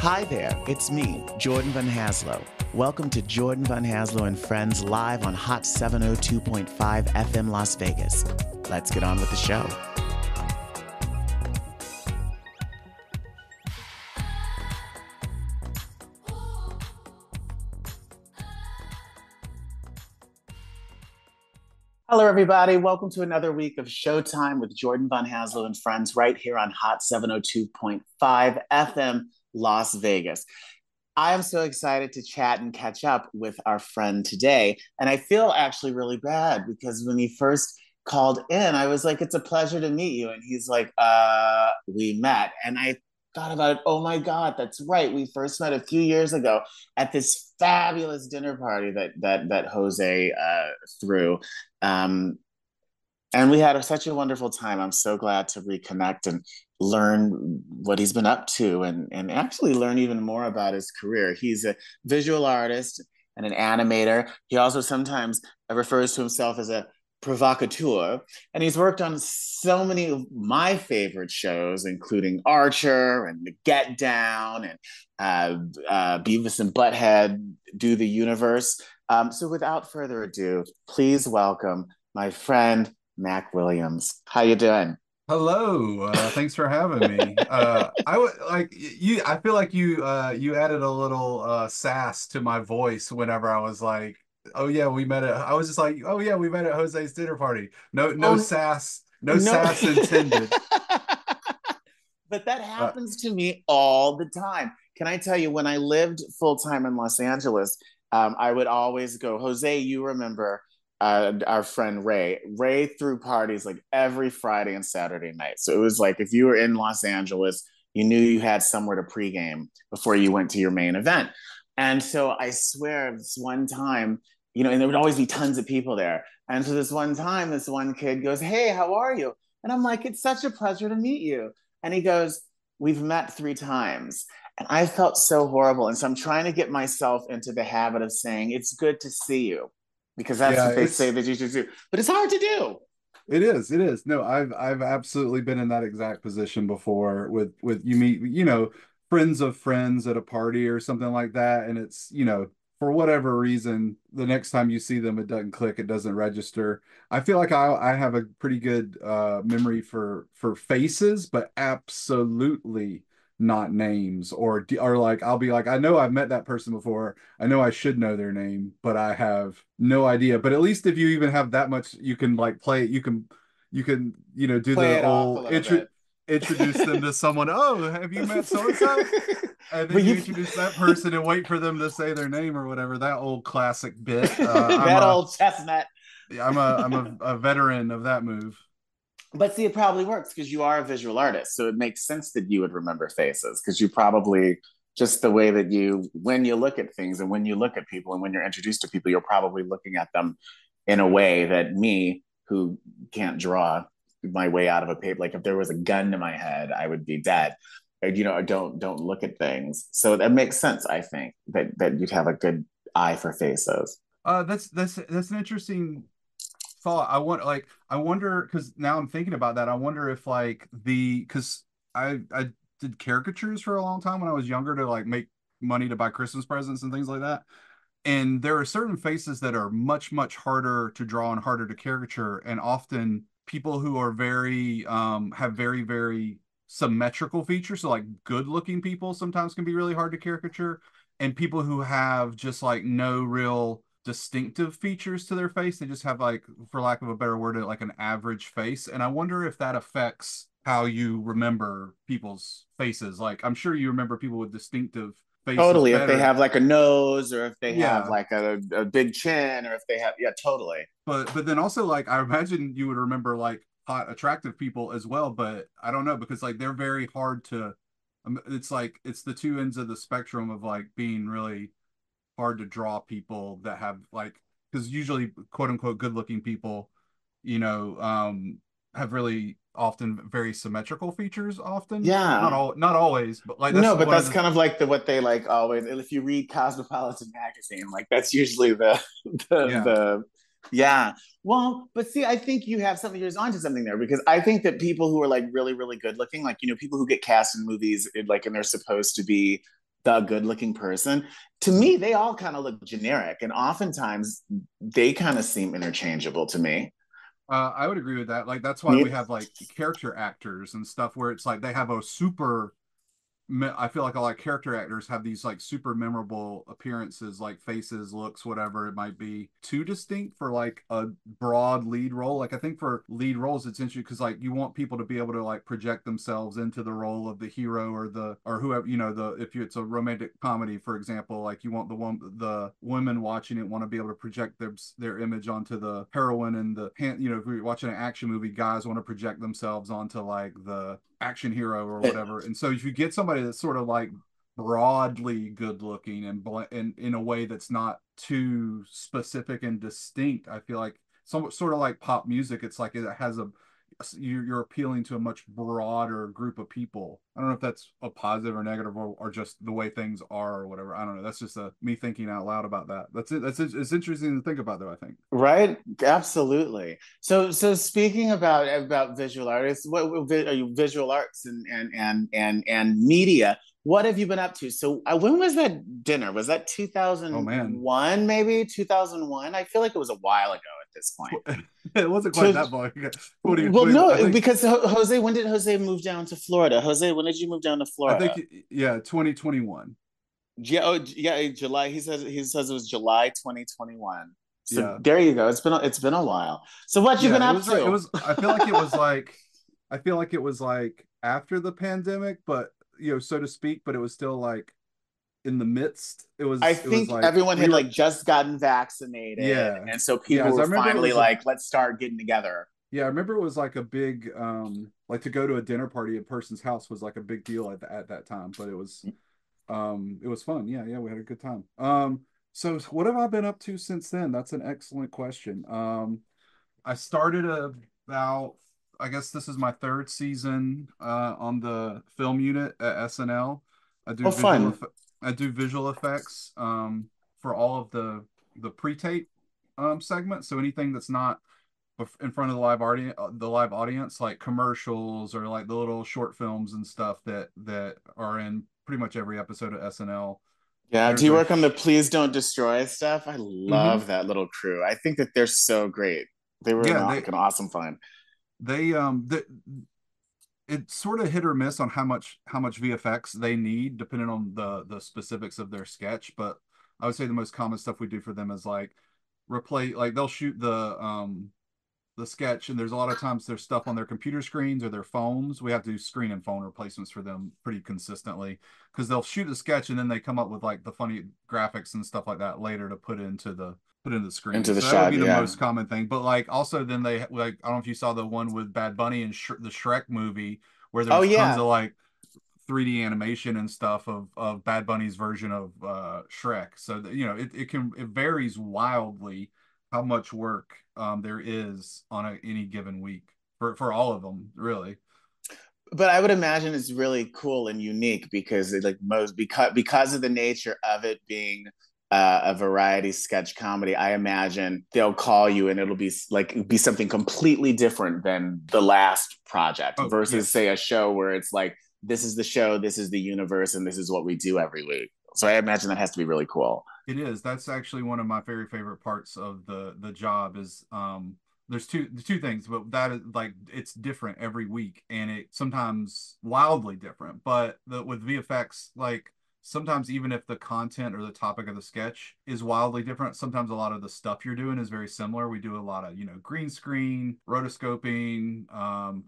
Hi there, it's me, Jordan Van Haslo. Welcome to Jordan Van Haslo and Friends live on Hot 702.5 FM Las Vegas. Let's get on with the show. Hello, everybody. Welcome to another week of Showtime with Jordan Van Haslo and Friends right here on Hot 702.5 FM Las Vegas. I am so excited to chat and catch up with our friend today. And I feel actually really bad because when he first called in, I was like, it's a pleasure to meet you. And he's like, we met. And I thought about it. Oh my God, that's right. We first met a few years ago at this fabulous dinner party that Jose threw. Um, and we had such a wonderful time. I'm so glad to reconnect and learn what he's been up to and actually learn even more about his career. He's a visual artist and an animator. He also sometimes refers to himself as a provocateur, and he's worked on so many of my favorite shows, including Archer and The Get Down and Beavis and Butthead Do the Universe. So without further ado, please welcome my friend Mac Williams. How you doing? Hello, thanks for having me. I would like you. I feel like you added a little sass to my voice whenever I was like, "Oh yeah, we met at." I was just like, "Oh yeah, we met at Jose's dinner party." No, no Oh sass, no no. sass intended. But that Uh, happens to me all the time. Can I tell you, when I lived full time in Los Angeles, I would always go, Jose, you remember our friend Ray. Ray threw parties like every Friday and Saturday night. So it was like if you were in Los Angeles, you knew you had somewhere to pregame before you went to your main event. And so I swear, this one time, and there would always be tons of people there. And so this one time, this one kid goes, Hey, how are you? And I'm like, It's such a pleasure to meet you. And he goes, We've met 3 times. And I felt so horrible. And so I'm trying to get myself into the habit of saying, It's good to see you, because that's yeah, what they say that you should do. But it's hard to do. it is. It is. No, I've absolutely been in that exact position before with you meet, friends of friends at a party or something like that, and it's, for whatever reason, the next time you see them, it doesn't click, it doesn't register. I feel like I have a pretty good memory for faces, but absolutely not names or like I'll be like I know I've met that person before. I know I should know their name, but I have no idea. But at least if you even have that much, you can like play it. You can do Play the it off a old little bit. introduce them to someone. Oh, have you met so and so? And then But you you, introduce that person and wait for them to say their name or whatever. That old classic bit. that old chestnut. I'm a veteran of that move. But see, it probably works because you are a visual artist. So it makes sense that you would remember faces because you probably, just the way that when you look at things and when you look at people and when you're introduced to people, you're probably looking at them in a way that me, who can't draw my way out of a paper, like if there was a gun to my head, I would be dead. I don't look at things. So that makes sense, I think, that you'd have a good eye for faces. That's an interesting thought. I wonder because now I'm thinking about that. I wonder if like the because I did caricatures for a long time when I was younger to like make money to buy Christmas presents and things like that. And there are certain faces that are much, much harder to draw and harder to caricature. And often people who are very have very, very symmetrical features. So like good looking people sometimes can be really hard to caricature. And people who have just like no real distinctive features to their face, they just have like, for lack of a better word, like an average face. And I wonder if that affects how you remember people's faces. Like I'm sure you remember people with distinctive faces Totally. If they better. have like a nose or if they have Yeah, like a big chin or if they have, yeah, totally. but then also like I imagine you would remember like hot attractive people as well, but I don't know because like they're very hard to it's like it's the two ends of the spectrum of like being really hard to draw people that have like because usually quote unquote good looking people, you know, have really often very symmetrical features often. Yeah. Not always, but like that's No, but one of that's the kind of like what they like always. If you read Cosmopolitan magazine, like that's usually yeah. the yeah. Well, but see, I think you have something. You're onto something there because I think that people who are like really really good looking, like people who get cast in movies, like and they're supposed to be the good looking person. To me, they all kind of look generic, and oftentimes they kind of seem interchangeable to me. I would agree with that. Like that's why we You- have like character actors and stuff where it's like they have a super I feel like a lot of character actors have these like super memorable appearances, like faces, looks, whatever it might be, too distinct for like a broad lead role. Like I think for lead roles, it's interesting because like you want people to be able to like project themselves into the role of the hero or the or whoever the if it's a romantic comedy, for example, like you want the women watching it want to be able to project their image onto the heroine and if we're watching an action movie, guys want to project themselves onto like the action hero or whatever. And so if you get somebody that's sort of like broadly good looking and in a way that's not too specific and distinct, I feel like some sort of like pop music, it's like it has you're appealing to a much broader group of people. I don't know if that's a positive or negative or just the way things are or whatever. I don't know. That's just me thinking out loud about that. That's it. It's interesting to think about though, I think. Right? Absolutely. So speaking about visual artists, what are you visual arts and media? What have you been up to? So when was that dinner? Was that Oh man. 2001, maybe 2001? I feel like it was a while ago at this point. It wasn't quite To, that long. well, I no, think because Jose, when did Jose move down to Florida? Jose, when did you move down to I think Florida? yeah, 2021. Yeah, oh, yeah, July. He says it was July 2021. So Yeah. there you go. It's been a while. So what you Yeah, been it up was right. It to? was I feel like it was like I feel like it was like after the pandemic, but so to speak, but it was still like in the midst. I It was think like everyone we had were like just gotten vaccinated, yeah. and so Yeah, people as I were remember it finally was a like, "Let's start getting together." yeah, I remember it was like a big like to go to a dinner party at a person's house was like a big deal at that time, but it was fun. Yeah, yeah, we had a good time. So what have I been up to since then? That's an excellent question. I started about, I guess this is my third season on the film unit at SNL. I do Oh, visual fun. eff- I do visual effects for all of the pre-tape segments. So anything that's not in front of the live audience, like commercials or like the little short films and stuff that are in pretty much every episode of SNL. Yeah. Do There's you a work on the Please Don't Destroy stuff? I love Mhm. that little crew. I think that they're so great. They were Yeah, like an awesome fun. they it's sort of hit or miss on how much VFX they need depending on the specifics of their sketch. But I would say the most common stuff we do for them is like replay like they'll shoot the sketch, and there's a lot of times there's stuff on their computer screens or their phones. We have to do screen and phone replacements for them pretty consistently because they'll shoot the sketch and then they come up with like the funny graphics and stuff like that later to put into the screen. Into the So that would shot, be the yeah. most common thing. But like also then they like I don't know if you saw the one with Bad Bunny and the Shrek movie where Oh, there's tons yeah. of like 3D animation and stuff of Bad Bunny's version of Shrek. So that, it varies wildly how much work there is on any given week for all of them, really. But I would imagine it's really cool and unique because because of the nature of it being a variety sketch comedy. I imagine they'll call you and it'll be something completely different than the last project Oh, versus yes. say a show where it's like this is the show, this is the universe, and this is what we do every week. So I imagine that has to be really cool. It is. That's actually one of my very favorite parts of the job is there's two things, but that is like it's different every week and it sometimes wildly different. But with VFX, like sometimes even if the content or the topic of the sketch is wildly different, sometimes a lot of the stuff you're doing is very similar. We do a lot of, green screen, rotoscoping,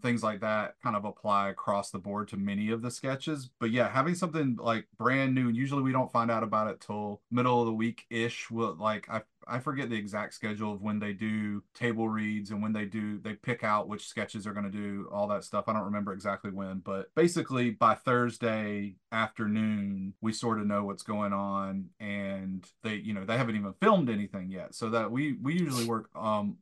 things like that kind of apply across the board to many of the sketches. But yeah, having something like brand new, usually we don't find out about it till middle of the week ish. Will like I forget the exact schedule of when they do table reads and when they pick out which sketches are going to do all that stuff. I don't remember exactly when, but basically by Thursday afternoon, we sort of know what's going on and they haven't even filmed anything yet. So that we usually work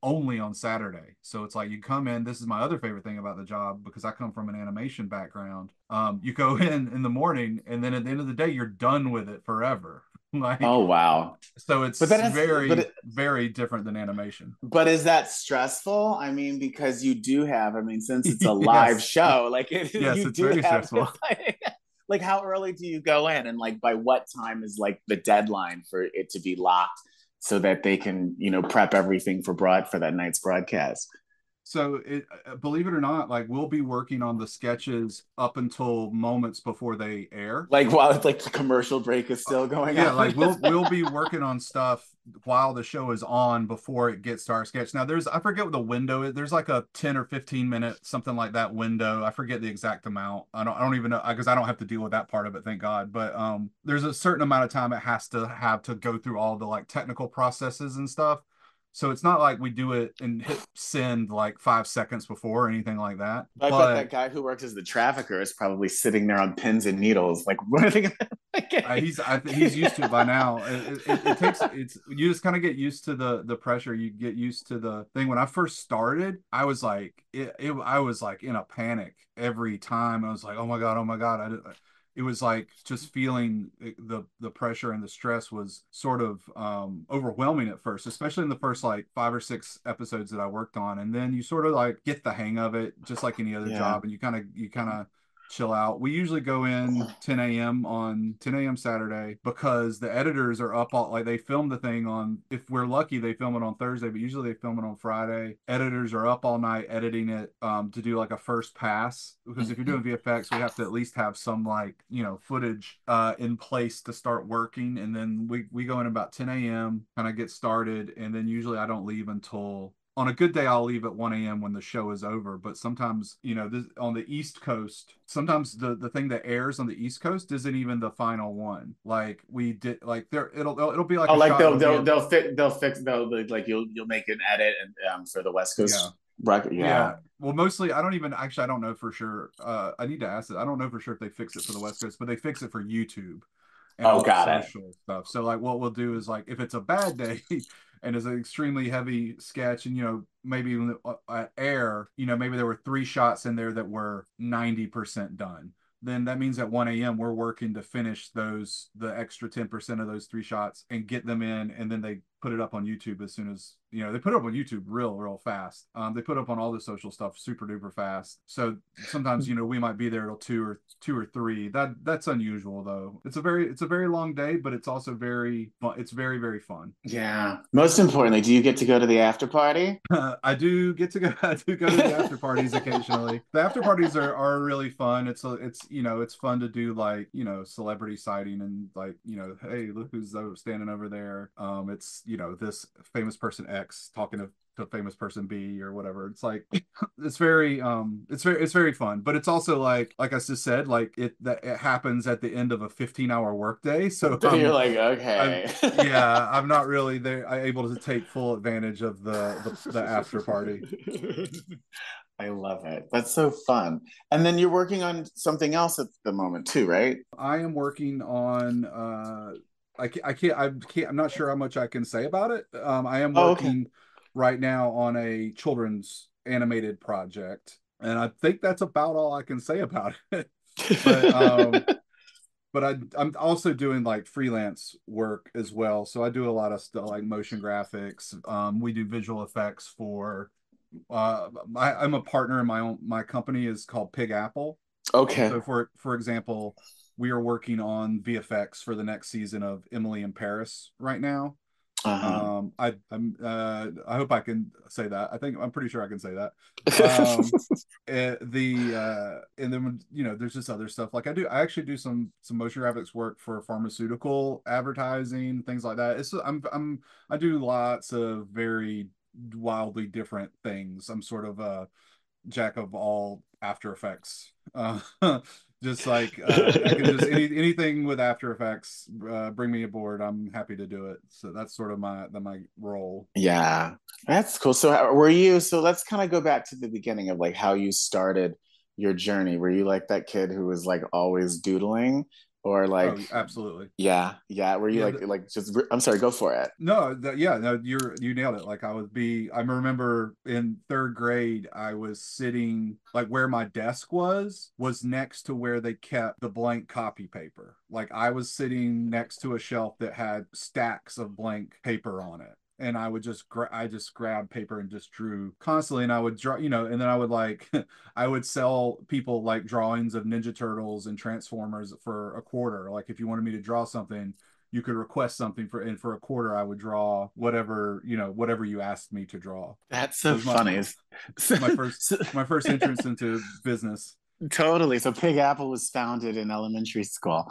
only on Saturday. So it's like you come in, this is my other favorite thing about the job because I come from an animation background. You go in the morning and then at the end of the day you're done with it forever. Like Oh, wow. so But it's that is but very, it, very different than animation. but is that stressful? I mean, because you do have, I mean, since it's a live Yes. show, like Yes, you it's do very have stressful. like how early do you go in, and like by what time is like the deadline for it to be locked so that they can, prep everything for that night's broadcast? So believe it or not, like we'll be working on the sketches up until moments before they air. Like while it's like the commercial break is still going Yeah, on. like we'll be working on stuff while the show is on before it gets to our sketch. Now there's, I forget what the window is. There's like a 10 or 15 minute something like that window. I forget the exact amount. I don't even know, because I don't have to deal with that part of it, thank God. But there's a certain amount of time it has to have to go through all the like technical processes and stuff. So it's not like we do it and hit send like 5 seconds before or anything like that. I bet But that guy who works as the trafficker is probably sitting there on pins and needles, like what are they gonna he's used to it by now. It takes, it's, you just kind of get used to the pressure. You get used to the thing. When I first started, I was like I was like in a panic every time. I was like, oh my god. It was like just feeling the pressure and the stress was sort of overwhelming at first, especially in the first like 5 or 6 episodes that I worked on. And then you sort of like get the hang of it, just like any other Yeah. job, and you kind of chill out. We usually go in 10 a.m. on 10 a.m. Saturday because the editors are up all, like they film the thing on, if we're lucky, they film it on Thursday, but usually they film it on Friday. Editors are up all night editing it to do like a first pass, because if you're doing VFX, we have to at least have some like, footage in place to start working. And then we go in about 10 a.m., kind of get started. And then usually I don't leave until, on a good day, I'll leave at 1 a.m. when the show is over. But sometimes, on the East Coast, sometimes the thing that airs on the East Coast isn't even the final one. Like we did, like there, it'll be like Oh, a like shot. It'll be they'll fix they'll like you'll make an edit and for the West yeah, Coast record. Yeah. yeah. Well, mostly I don't even actually, I don't know for sure. I need to ask it. I don't know for sure if they fix it for the West Coast, but they fix it for YouTube and Oh, all the got it. social stuff. So like what we'll do is like if it's a bad day and it's an extremely heavy sketch, and maybe even at air, maybe there were 3 shots in there that were 90% done. Then that means at 1 a.m. we're working to finish the extra 10% of those 3 shots and get them in, and then they put it up on YouTube as soon as, they put it up on YouTube real fast. They put up on all the social stuff super duper fast. So sometimes, we might be there till two or three. That's unusual though. It's a very long day, but it's also very fun. It's very, very fun. Yeah. Most importantly, do you get to go to the after party? I do get to go. I do go to the after parties occasionally. The after parties are really fun. It's fun to do, like, celebrity sighting, and like, hey, look who's standing over there. It's, this famous person X talking to famous person B or whatever. It's like it's very fun, but it's also like I just said, like it happens at the end of a 15-hour workday. So You're like, I'm okay. yeah, I'm not really there able to take full advantage of the after party. I love it. That's so fun. And then you're working on something else at the moment too, right? I am working on I'm not sure how much I can say about it. I am Oh, okay. working right now on a children's animated project, and I think that's about all I can say about it. But I'm also doing like freelance work as well. So I do a lot of stuff like motion graphics. We do visual effects for I'm a partner in my company is called Pig Apple. Okay. So for example, we are working on VFX for the next season of Emily in Paris right now. Uh-huh. I hope I can say that. I'm pretty sure I can say that. Um, and then there's just other stuff like I actually do some motion graphics work for pharmaceutical advertising, things like that. I do lots of very wildly different things. I'm sort of a jack of all After Effects. Just like I can just anything with After Effects, bring me aboard. I'm happy to do it. So that's sort of my role. Yeah, that's cool. So let's kind of go back to the beginning of like how you started your journey. Were you like that kid who was like always doodling or like, Oh, absolutely. yeah, yeah. Were you Yeah, like just, I'm sorry, go for it. no, yeah, no, you nailed it. Like I remember in third grade, I was sitting like where my desk was next to where they kept the blank copy paper. Like I was sitting next to a shelf that had stacks of blank paper on it. and I would I just grabbed paper and just drew constantly, and I would draw, and then I would like I would sell people like drawings of Ninja Turtles and Transformers for a quarter. Like if you wanted me to draw something, you could request something and for a quarter I would draw whatever, whatever you asked me to draw. That's It so was funny. So, my first so, my first entrance into business. totally. So Pig Apple was founded in elementary school.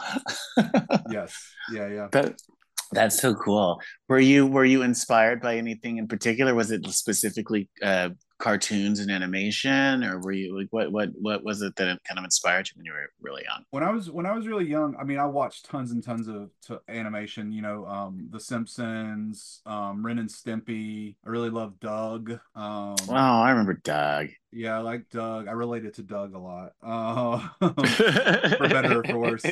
Yes. Yeah, yeah. That that's so cool. Were you inspired by anything in particular? Was it specifically cartoons and animation, or were you like what was it that kind of inspired you when you were really young? When I was really young, I mean, I watched tons and tons of animation. The Simpsons, Ren and Stimpy. I really love Doug. Oh, I remember Doug. Yeah, I like Doug. I related to Doug a lot, for better or for worse.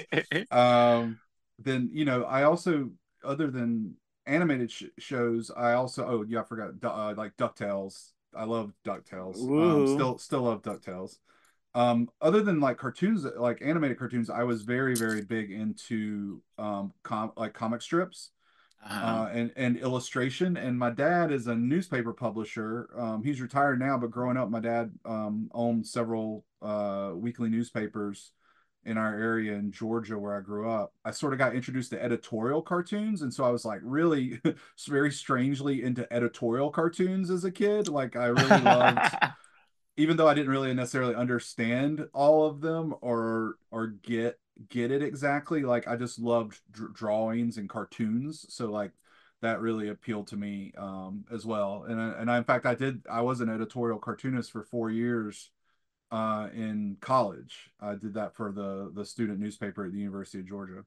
Then I also, other than animated shows, I also, oh yeah, I forgot, like DuckTales. I love DuckTales. Woo. Still love DuckTales. Other than like cartoons, like animated cartoons, I was very, very big into like comic strips, Uh, and illustration. And my dad is a newspaper publisher. He's retired now, but growing up, my dad owned several weekly newspapers in our area in Georgia where I grew up. I sort of got introduced to editorial cartoons, and so I was like really very strangely into editorial cartoons as a kid. Like I really loved, even though I didn't really necessarily understand all of them or get it exactly, like I just loved drawings and cartoons. So like that really appealed to me as well. And in fact I was an editorial cartoonist for 4 years in college. I did that for the student newspaper at the University of Georgia.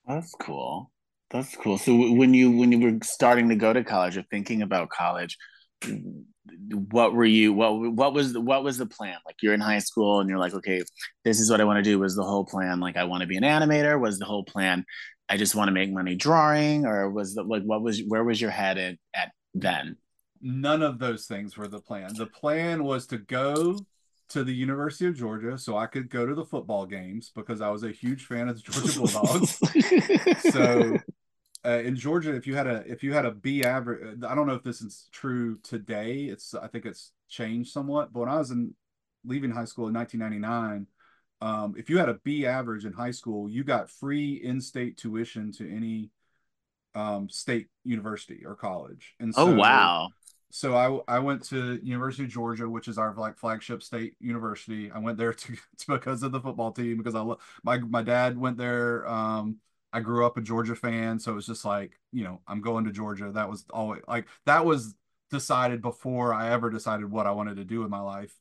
that's cool. That's cool. So when you were starting to go to college or thinking about college, what was the plan? Like you're in high school and you're like, okay, this is what I want to do. Was the whole plan like I want to be an animator? Was the whole plan I just want to make money drawing? Or was the like where was your head at then? None of those things were the plan. The plan was to go to the University of Georgia so I could go to the football games because I was a huge fan of the Georgia Bulldogs. So in Georgia, if you had a B average, I don't know if this is true today. I think it's changed somewhat. But when I was in leaving high school in 1999, if you had a B average in high school, you got free in-state tuition to any state university or college. And Oh so wow. I went to University of Georgia, which is our like flagship state university. I went there to because of the football team because my dad went there. I grew up a Georgia fan, so it was just like, I'm going to Georgia. That was always like that was decided before I ever decided what I wanted to do with my life.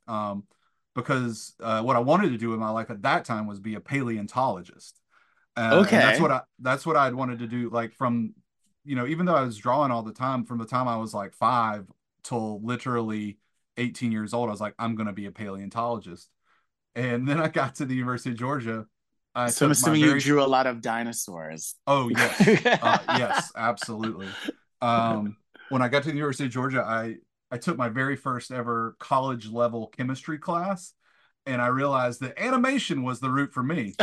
Because what I wanted to do with my life at that time was be a paleontologist. And that's Okay. what I'd wanted to do, like from, even though I was drawing all the time, from the time I was like 5 till literally 18 years old, I was like, I'm going to be a paleontologist. And then I got to the University of Georgia. I So I'm took my assuming you very, drew a lot of dinosaurs. oh, yes. Yes, absolutely. When I got to the University of Georgia, I took my very first ever college level chemistry class, and I realized that animation was the route for me.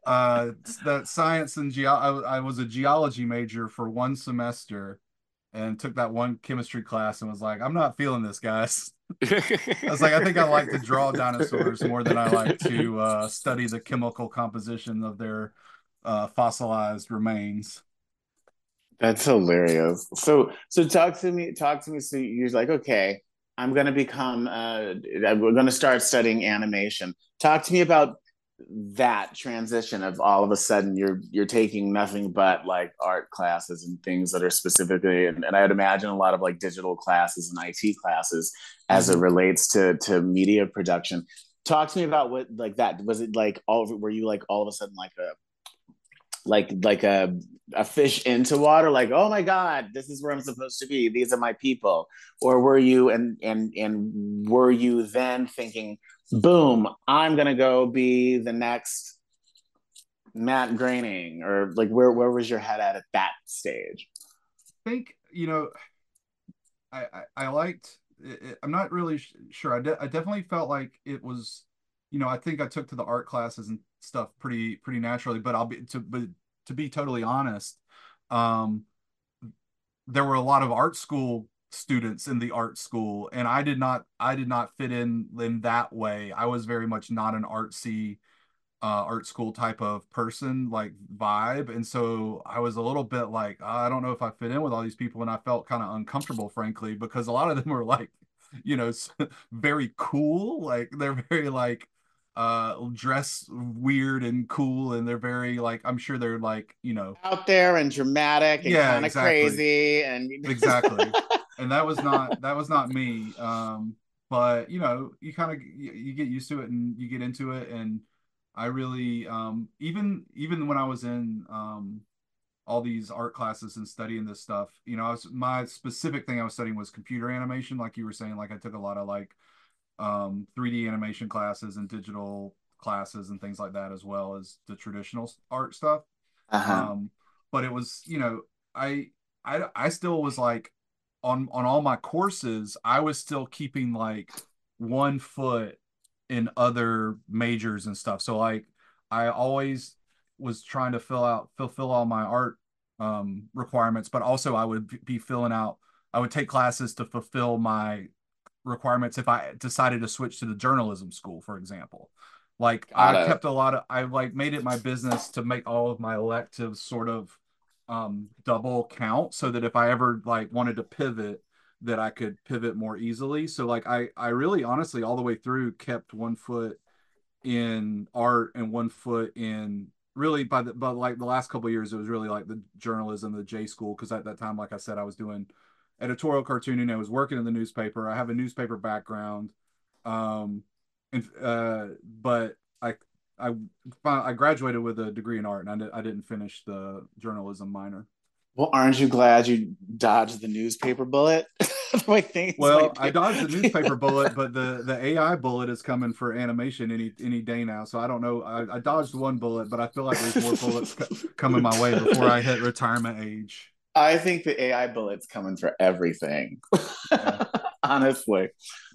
That science and I was a geology major for one semester and took that one chemistry class and was like, I'm not feeling this, guys. I was like, I think I like to draw dinosaurs more than I like to study the chemical composition of their fossilized remains. That's hilarious. So talk to me. So you're like, okay, I'm gonna start studying animation. Talk to me about that transition of all of a sudden you're taking nothing but like art classes and things that are specifically and I'd imagine a lot of like digital classes and IT classes as it Mm-hmm. relates to media production. Talk to me about what like that was it like all were you like all of a sudden like a fish into water like oh my god this is where I'm supposed to be these are my people or were you and were you then thinking boom I'm gonna go be the next Matt Groening or like where was your head at that stage? I think, I liked I'm not really sure. I definitely felt like it was, I think I took to the art classes and stuff pretty naturally, but to be totally honest, um there were a lot of art school students in the art school, and I did not fit in that way. I was very much not an artsy art school type of person, like vibe. And so I was a little bit like, I don't know if I fit in with all these people. And I felt kind of uncomfortable, frankly, because a lot of them were like, very cool. Like they're very like, dress weird and cool. And they're very like, I'm sure they're like, Out there and dramatic and yeah, kind of exactly. crazy and Exactly. And that was not me. But you kind of you get used to it and you get into it. And I really even when I was in all these art classes and studying this stuff, my specific thing I was studying was computer animation, like you were saying. Like I took a lot of like 3D animation classes and digital classes and things like that, as well as the traditional art stuff. uh-huh. Um, but it was, I I still was like on all my courses, I was still keeping like one foot in other majors and stuff. So like I always was trying to fulfill all my art requirements, but also I would be filling out I would take classes to fulfill my requirements if I decided to switch to the journalism school, for example. Like Got it. I like made it my business to make all of my electives sort of double count so that if I ever like wanted to pivot, that I could pivot more easily. So like I really honestly all the way through kept one foot in art and one foot in really by like the last couple of years it was really like the journalism, the J school, because at that time, like I said, I was doing editorial cartooning. I was working in the newspaper. I have a newspaper background. um but I I graduated with a degree in art, and I didn't finish the journalism minor. Well, aren't you glad you dodged the newspaper bullet? The way things Well, might I be. dodged the newspaper bullet, but the AI bullet is coming for animation any day now. So I don't know. I dodged one bullet, but I feel like there's more bullets coming my way before I hit retirement age. I think the AI bullet's coming for everything. Yeah, Honestly.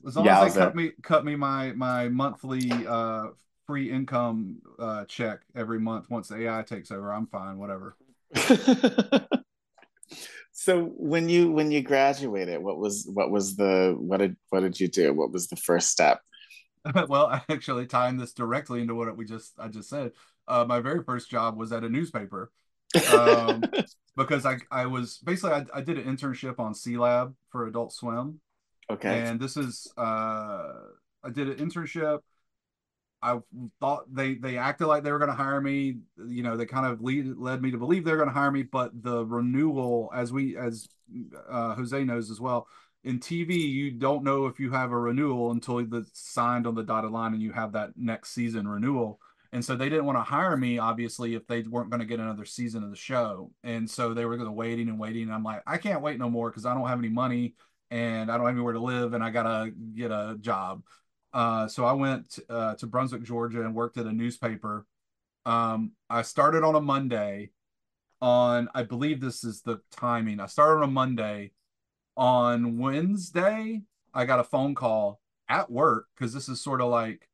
as long as they Yowza. cut me my monthly free income check every month once the AI takes over, I'm fine. Whatever. So when you graduated, what did you do? What was the first step? Well, I actually tying this directly into what I just said. My very first job was at a newspaper. Um, because I was basically I did an internship on C Lab for Adult Swim, Okay. and this is I did an internship. I thought they acted like they were going to hire me. They kind of led me to believe they're going to hire me, but the renewal, as Jose knows as well, in TV, you don't know if you have a renewal until it's signed on the dotted line and you have that next season renewal. And so they didn't want to hire me, obviously, if they weren't going to get another season of the show. And so they were going to waiting and waiting. And I'm like, I can't wait no more because I don't have any money and I don't have anywhere to live and I gotta get a job. So I went to Brunswick, Georgia, and worked at a newspaper. I started on a Monday. I believe this is the timing. I started on a Monday. On Wednesday, I got a phone call at work because this is sort of like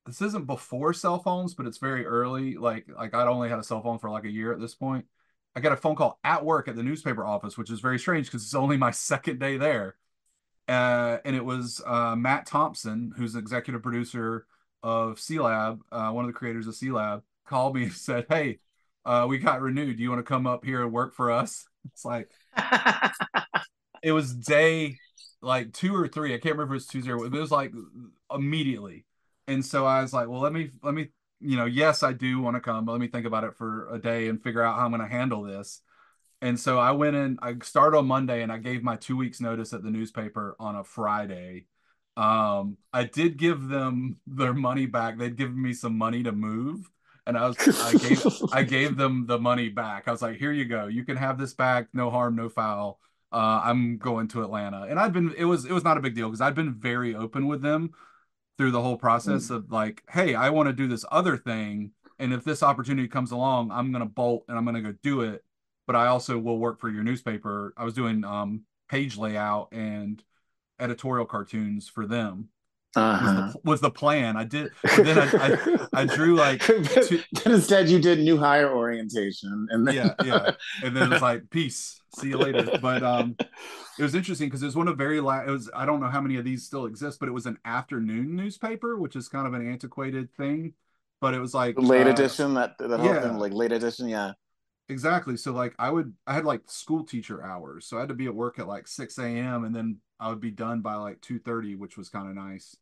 this isn't before cell phones, but it's very early. Like I'd only had a cell phone for like a year at this point. I got a phone call at work at the newspaper office, which is very strange because it's only my second day there. And it was Matt Thompson, who's the executive producer of C Lab, one of the creators of C Lab, called me and said, "Hey, we got renewed. Do you want to come up here and work for us?" It's like it was day like 2 or 3. I can't remember if it was 2 0. It was like immediately, and so I was like, "Well, let me, yes, I do want to come, but let me think about it for a day and figure out how I'm going to handle this." And so I went in, I started on Monday and I gave my 2 weeks notice at the newspaper on a Friday. I did give them their money back. They'd given me some money to move. And I gave them the money back. I was like, here you go. You can have this back. No harm, no foul. I'm going to Atlanta. And it was not a big deal because I'd been very open with them through the whole process of like, hey, I want to do this other thing. And if this opportunity comes along, I'm going to bolt and I'm going to go do it. But I also will work for your newspaper. I was doing page layout and editorial cartoons for them. Uh-huh. Was the plan. I did, but then I drew like But two. then instead you did new hire orientation and then Yeah, yeah. And then it was like, peace, see you later. But it was interesting because it was one of very it was, I don't know how many of these still exist, but it was an afternoon newspaper, which is kind of an antiquated thing. But it was like late edition, that whole thing, yeah, like late edition, yeah. exactly. So like I had like school teacher hours. So I had to be at work at like 6 a.m. and then I would be done by like 2:30, which was kind of nice.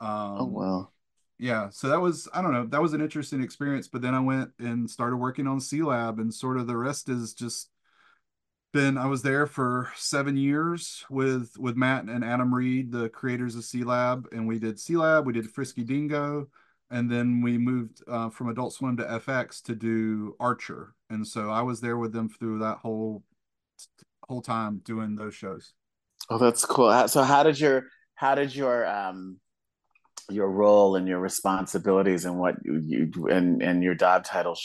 Oh Um well. yeah, so that was, I don't know, that was an interesting experience. But then I went and started working on C Lab, and sort of the rest is just been, I was there for 7 years with Matt and Adam Reed, the creators of C Lab, and we did C Lab, we did Frisky Dingo, and then we moved from Adult Swim to FX to do Archer, and so I was there with them through that whole time doing those shows. Oh, that's cool. So how did your role and your responsibilities and what you and your job title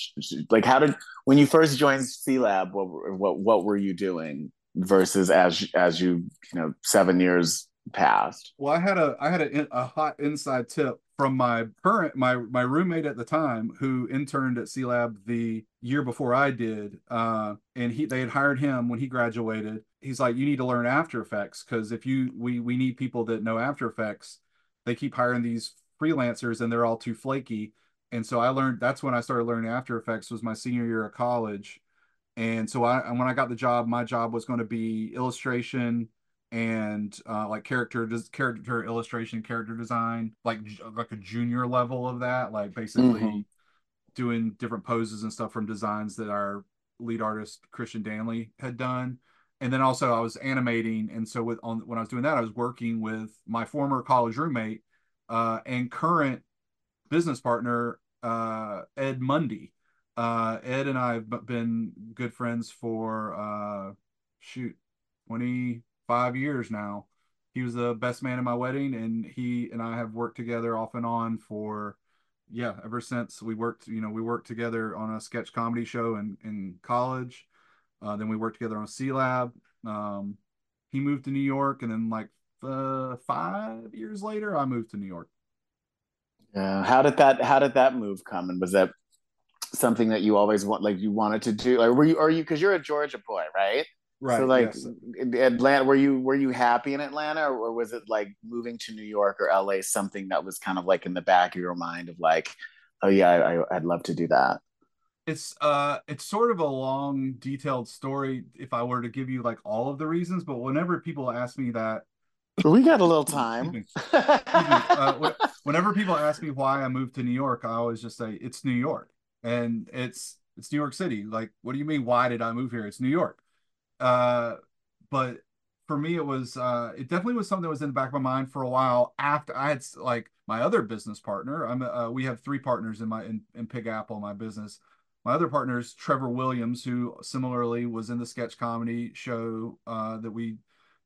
like how did when you first joined C Lab, what were you doing versus as you know 7 years passed? Well, I had a hot inside tip from my current my roommate at the time, who interned at C Lab the year before I did. And they had hired him when he graduated. He's like, you need to learn After Effects, because if you we need people that know After Effects. They keep hiring these freelancers and they're all too flaky. And so I learned, that's when I started learning After Effects, was my senior year of college. And so when I got the job, my job was going to be illustration and like character illustration, character design, like a junior level of that, like Mm-hmm. basically doing different poses and stuff from designs that our lead artist Christian Danley had done. And then also I was animating, and so when I was doing that, I was working with my former college roommate and current business partner, Ed Mundy. Ed and I have been good friends for shoot 25 years now. He was the best man in my wedding, and he and I have worked together off and on for, yeah, ever since we worked together on a sketch comedy show in college. Then we worked together on C Lab. He moved to New York, and then like 5 years later, I moved to New York. Yeah. How did that move come, and was that something that you always like you wanted to do, like were you because you're a Georgia boy, right? So Right. like Yes. Atlanta, were you happy in Atlanta, or was it like moving to New York or LA something that was kind of like in the back of your mind of like, oh yeah, I'd love to do that. It's sort of a long, detailed story if I were to give you like all of the reasons, but whenever people ask me that, We got a little excuse time. me, excuse me, whenever people ask me why I moved to New York, I always just say it's New York, and it's New York City. Like, what do you mean? Why did I move here? It's New York. Uh, but for me, it definitely was something that was in the back of my mind for a while after I had like my other business partner. We have three partners in Pig Apple, my business. My other partner is Trevor Williams, who similarly was in the sketch comedy show that we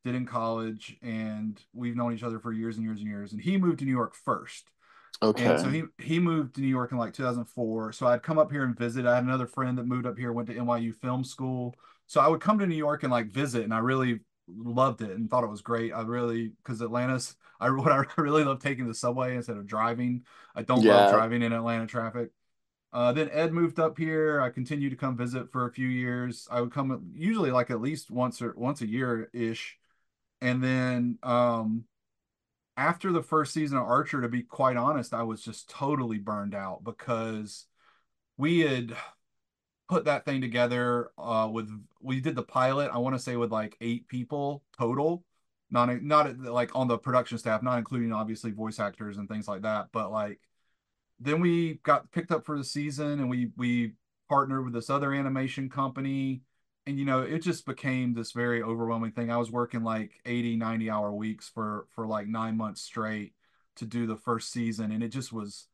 did in college, and we've known each other for years and years and years. And he moved to New York first, and so Okay. he moved to New York in like 2004. So I'd come up here and visit. I had another friend that moved up here, went to NYU Film School. So I would come to New York and like visit, and I really loved it and thought it was great. I really, because Atlanta's, I really love taking the subway instead of driving. I don't love Yeah. driving in Atlanta traffic. Then Ed moved up here. I continued to come visit for a few years. I would come usually like at least once a year ish. And then after the first season of Archer, to be quite honest, I was just totally burned out because we had put that thing together with we did the pilot, I want to say with like 8 people total, not like on the production staff, not including obviously voice actors and things like that, but like then we got picked up for the season, and we partnered with this other animation company, and it just became this very overwhelming thing. I was working like 80, 90 hour weeks for like 9 months straight to do the first season, and it just was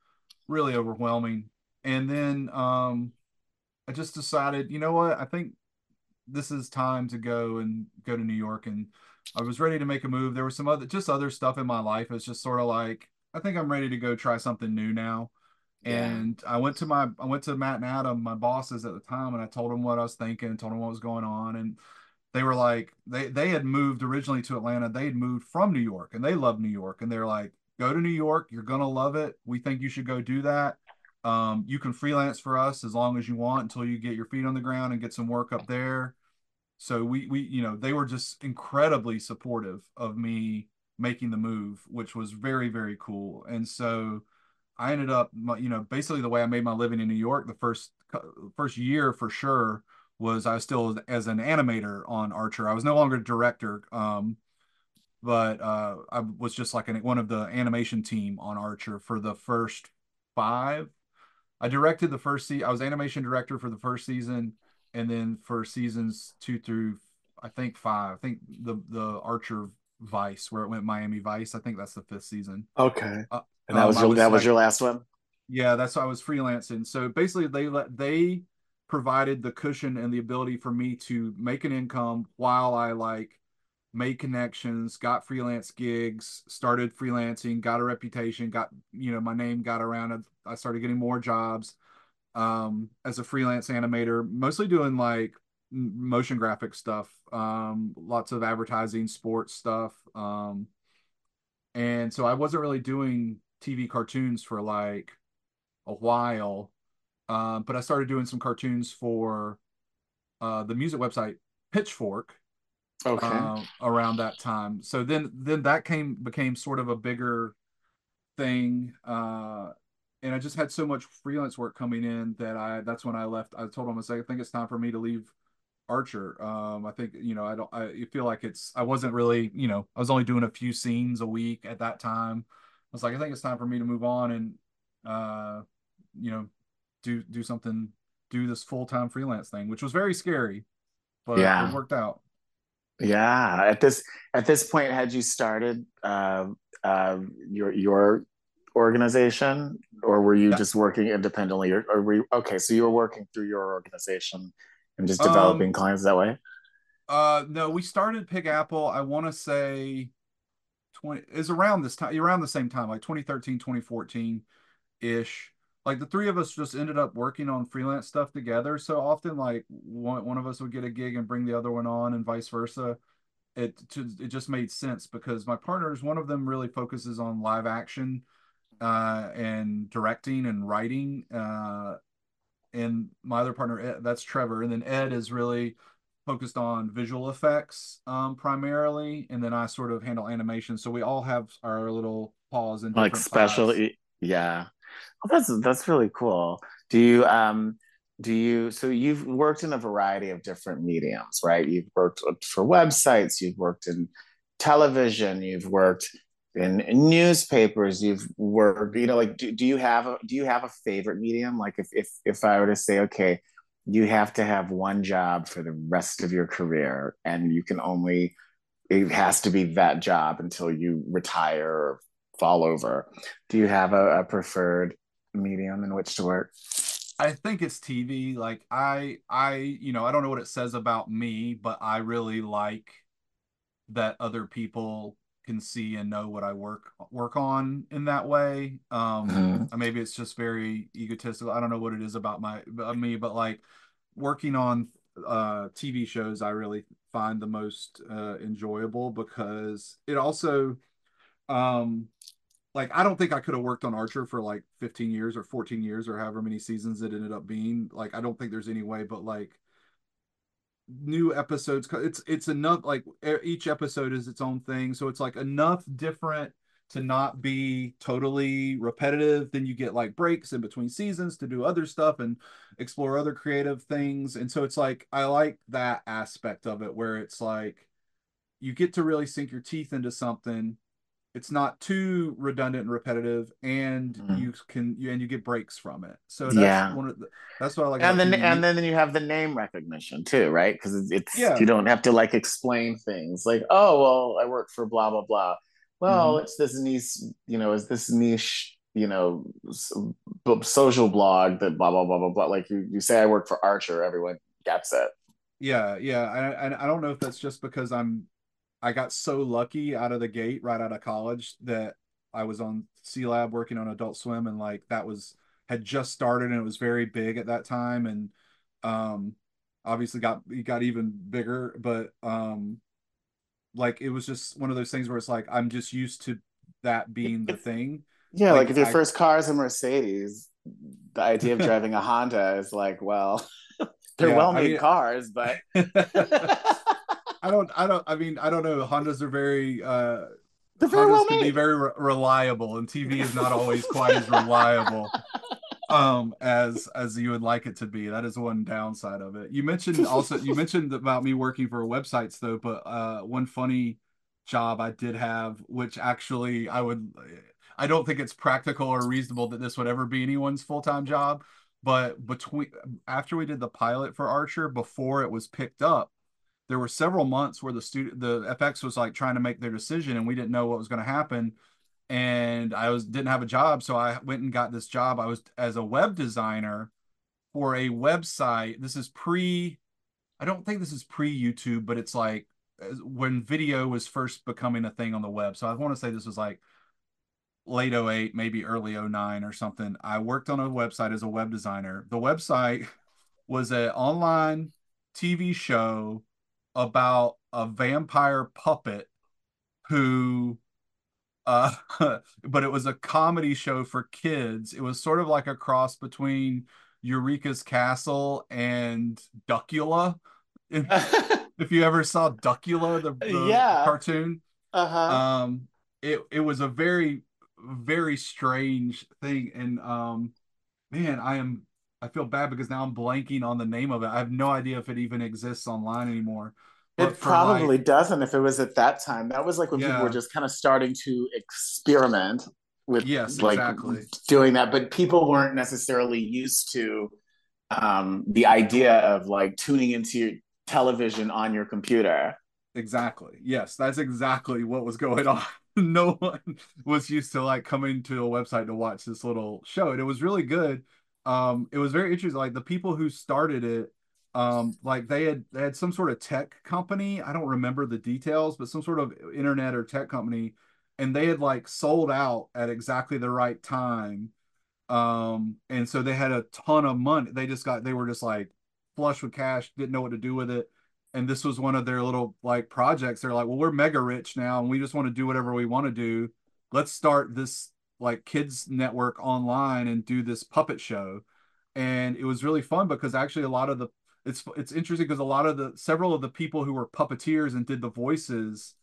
really overwhelming. And then I just decided, you know what? I think this is time to go to New York, and I was ready to make a move. There was some other stuff in my life. It's just sort of like I think I'm ready to go try something new now. Yeah. And I went to Matt and Adam, my bosses at the time, and I told them what I was thinking, told them what was going on, and they were like they had moved originally to Atlanta. They had moved from New York, and they loved New York, and they're like go to New York. You're gonna love it. We think you should go do that. You can freelance for us as long as you want until you get your feet on the ground and get some work up there. So they were just incredibly supportive of me making the move, which was very, very cool. And so I ended up, basically the way I made my living in New York, the first year for sure was I was still as an animator on Archer. I was no longer director, but I was just like one of the animation team on Archer for the first five. I directed the first season. I was animation director for the first season, and then for seasons 2 through I think 5. I think the Archer Vice, where it went Miami Vice. I think that's the fifth season. Okay. And that was I was your like, last one? yeah, that's why I was freelancing. So basically, they provided the cushion and the ability for me to make an income while I like made connections, got freelance gigs, started freelancing, got a reputation, got my name got around. I started getting more jobs as a freelance animator, mostly doing like motion graphic stuff, lots of advertising, sports stuff. And so I wasn't really doing TV cartoons for like a while. But I started doing some cartoons for the music website Pitchfork Okay. around that time. So then that became sort of a bigger thing. And I just had so much freelance work coming in that that's when I left. I told him, I think it's time for me to leave Archer. I think, I feel like I wasn't really, I was only doing a few scenes a week at that time. I was like, I think it's time for me to move on and, uh, you know, do something, do this full-time freelance thing, which was very scary, but it Yeah. worked out. Yeah. At this point, had you started your organization, or were you Yeah. just working independently, or were you, okay? So you were working through your organization and just developing Um, clients that way. no, we started Pig Apple, I want to say 20 is around this time, around the same time, like 2013, 2014 ish. Like the three of us just ended up working on freelance stuff together. So often, like one of us would get a gig and bring the other one on, and vice versa. It just made sense because my partners, one of them really focuses on live action and directing and writing, and my other partner, Ed, that's Trevor, and then Ed is really focused on visual effects primarily, and then I sort of handle animation. So we all have our little paws in Like different pies. yeah. Well, that's really cool. Do you so you've worked in a variety of different mediums, right? You've worked for websites, you've worked in television, you've worked in newspapers, you've worked, like do you have do you have a favorite medium? Like if I were to say, okay, you have to have one job for the rest of your career and you can only it has to be that job until you retire or fall over. Do you have a preferred medium in which to work? I think it's TV. Like I don't know what it says about me, but I really like that other people can see and know what I work on in that way. Mm-hmm. Maybe it's just very egotistical. I don't know what it is about me, but like working on TV shows, I really find the most enjoyable because it also um like I don't think I could have worked on Archer for like 15 years or 14 years or however many seasons it ended up being. Like I don't think there's any way, but like new episodes, it's enough, like each episode is its own thing, so it's like enough different to not be totally repetitive. Then you get like breaks in between seasons to do other stuff and explore other creative things, and so it's like I like that aspect of it where it's like you get to really sink your teeth into something. It's not too redundant and repetitive, and Mm-hmm. you get breaks from it. So Yeah. that's what I like about And TV. then you have the name recognition too, right? Because it's you Yeah. don't have to like explain things like, oh well, I work for blah blah blah. Well, Hmm. it's this niche, is this niche, social blog that blah blah blah blah blah. Like you say, I work for Archer, everyone gets it. Yeah, yeah. I don't know if that's just because I got so lucky out of the gate right out of college that I was on C Lab working on Adult Swim, and like that was had just started and it was very big at that time, and um obviously it got even bigger, but like it was just one of those things where it's like I'm just used to that being the thing. Yeah, like Like if your first car is a Mercedes, the idea of driving a Honda is like, well, they're yeah, I well-made mean, cars, but I mean, I don't know. Hondas are very, they're very Hondas well can be made. very reliable, and TV is not always quite as reliable as you would like it to be. That is one downside of it. You mentioned about me working for websites though, but one funny job I did have, which actually I don't think it's practical or reasonable that this would ever be anyone's full-time job, but between after we did the pilot for Archer, before it was picked up, there were several months where the FX was like trying to make their decision and we didn't know what was going to happen, and I was didn't have a job, so I went and got this job. I was as a web designer for a website. This is pre, I don't think this is pre YouTube, but it's like when video was first becoming a thing on the web. So I want to say this was like late '08, maybe early '09 or something. I worked on a website as a web designer. The website was an online TV show about a vampire puppet who uh but it was a comedy show for kids. It was sort of like a cross between Eureka's Castle and Duckula. If you ever saw Duckula, the Yeah. cartoon, Uh-huh. um it was a very very strange thing. And man, I feel bad because now I'm blanking on the name of it. I have no idea if it even exists online anymore. But It for like, probably doesn't if it was at that time. That was like when people were yeah, just kind of starting to experiment with yes, like exactly. doing that, but people weren't necessarily used to the idea of like tuning into your television on your computer. Exactly. Yes, that's exactly what was going on. No one was used to like coming to a website to watch this little show, and it was really good. It was very interesting. Like the people who started it, like they had some sort of tech company. I don't remember the details, but some sort of internet or tech company, and they had like sold out at exactly the right time. And so they had a ton of money. They were just like flush with cash, didn't know what to do with it. And this was one of their little like projects. They're like, well, we're mega rich now and we just want to do whatever we want to do. Let's start this like kids network online and do this puppet show. And it was really fun because actually a lot of the it's interesting because a lot of the several of the people who were puppeteers and did the voices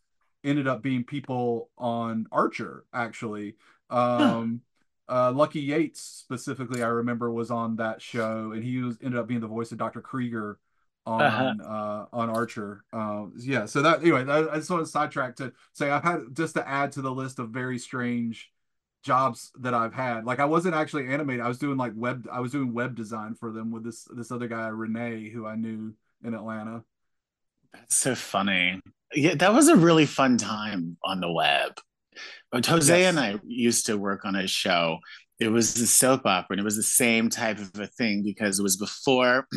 ended up being people on Archer actually. Huh. Um Lucky Yates specifically, I remember, was on that show, and he was ended up being the voice of Dr. Krieger Uh-huh. on Archer. Yeah, so that anyway, I just want to sidetrack to say I've had just to add to the list of very strange jobs that I've had. Like I wasn't actually animated. I was doing web design for them with this other guy, Renee, who I knew in Atlanta. That's so funny. Yeah, that was a really fun time on the web. But Jose and Yes. I used to work on a show. It was a soap opera, and it was the same type of a thing because it was before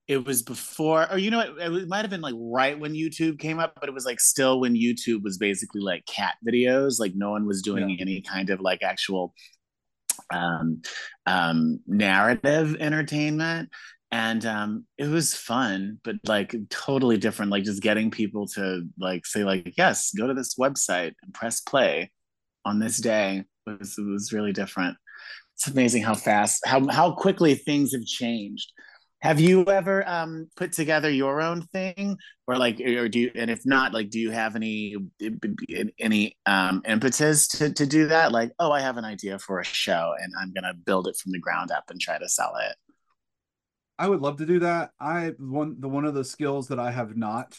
it was before, or you know, it might have been like right when YouTube came up, but it was like still when YouTube was basically like cat videos. Like no one was Yeah. doing any kind of like actual um, narrative entertainment. And it was fun, but like totally different. Like just getting people to like say like, yes, go to this website and press play on this day was really different. It's amazing how fast, how quickly things have changed. Have you ever put together your own thing, or like, or do you? And if not, like, do you have any impetus to do that? Like, oh, I have an idea for a show, and I'm gonna build it from the ground up and try to sell it. I would love to do that. One of the skills that I have not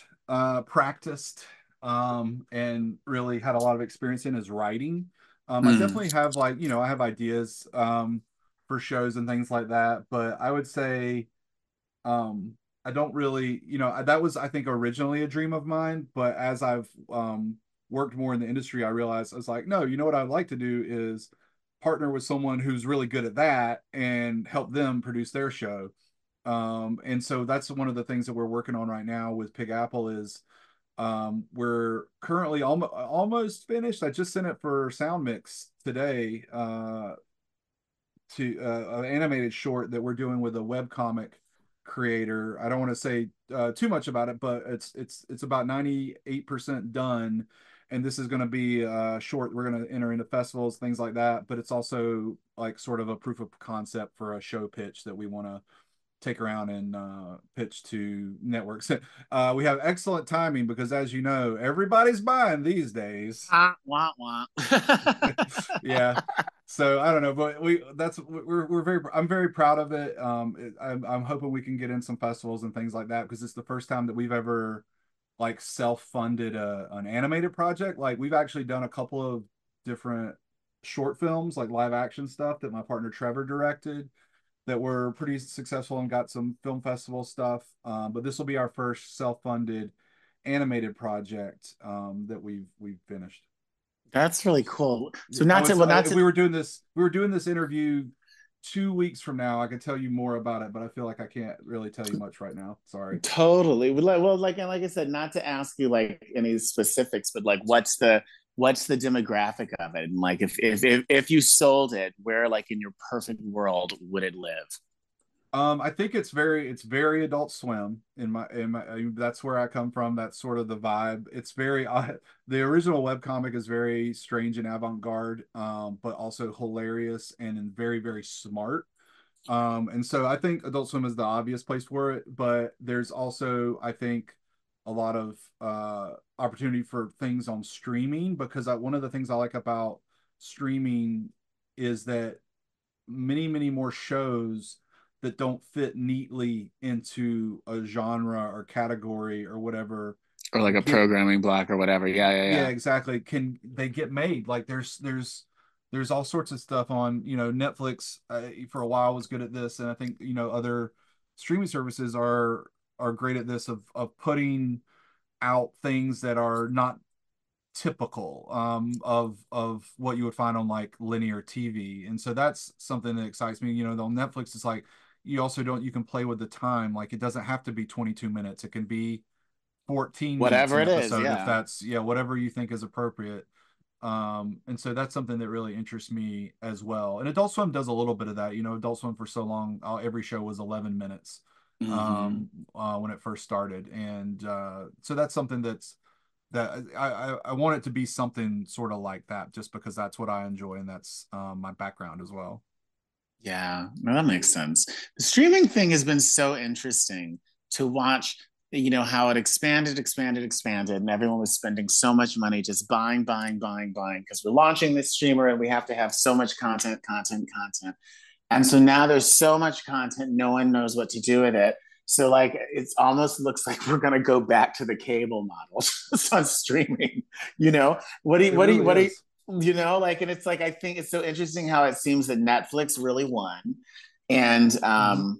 practiced and really had a lot of experience in is writing. I Mm. definitely have like, I have ideas for shows and things like that, but I would say I don't really, that was I think originally a dream of mine, but as I've worked more in the industry, I realized I was like, no, you know what I'd like to do is partner with someone who's really good at that and help them produce their show. And so that's one of the things that we're working on right now with Pig Apple is we're currently almost finished. I just sent it for sound mix today to an animated short that we're doing with a web comic creator. I don't want to say too much about it, but it's about 98% done. and this is going to be short. We're going to enter into festivals, things like that, but it's also like sort of a proof of concept for a show pitch that we want to take around and pitch to networks. We have excellent timing because, as you know, everybody's buying these days. Wah, wah. Yeah. So I don't know, but we're very I'm very proud of it. I'm hoping we can get in some festivals and things like that because it's the first time that we've ever like self-funded an animated project. Like we've actually done a couple of different short films, like live action stuff that my partner Trevor directed that were pretty successful and got some film festival stuff. But this will be our first self-funded animated project that we've finished. That's really cool. So I not to was well not if to we were doing this interview 2 weeks from now. I could tell you more about it, but I feel like I can't really tell you much right now. Sorry. totally well like and like I said, not to ask you like any specifics, but like what's the demographic of it? And like if you sold it, where like in your perfect world would it live? I think it's very Adult Swim that's where I come from. That's sort of the vibe. It's very the original webcomic is very strange and avant-garde, but also hilarious and very, very smart. And so I think Adult Swim is the obvious place for it, but there's also, I think, a lot of opportunity for things on streaming because one of the things I like about streaming is that many, many more shows that don't fit neatly into a genre or category or whatever Or like a get programming block or whatever. Yeah, yeah, yeah, yeah. exactly, can they get made. Like there's all sorts of stuff on, Netflix for a while was good at this, and I think other streaming services are great at this of putting out things that are not typical of what you would find on like linear TV. And so that's something that excites me. On Netflix, it's like you can play with the time. Like it doesn't have to be 22 minutes. It can be 14 minutes Whatever an it is, episode if yeah. that's yeah, whatever you think is appropriate. And so that's something that really interests me as well. And Adult Swim does a little bit of that. Adult Swim for so long, every show was 11 minutes Mm-hmm. when it first started. And so that's something that I want it to be something sort of like that, just because that's what I enjoy and that's my background as well. Yeah, no, that makes sense. The streaming thing has been so interesting to watch, how it expanded, and everyone was spending so much money just buying, because we're launching this streamer and we have to have so much content. And so now there's so much content, no one knows what to do with it. So like it almost looks like we're gonna go back to the cable model just on streaming. You know, what do you It what do you really what do you is. like? And it's like I think it's so interesting how it seems that Netflix really won, and Mhm.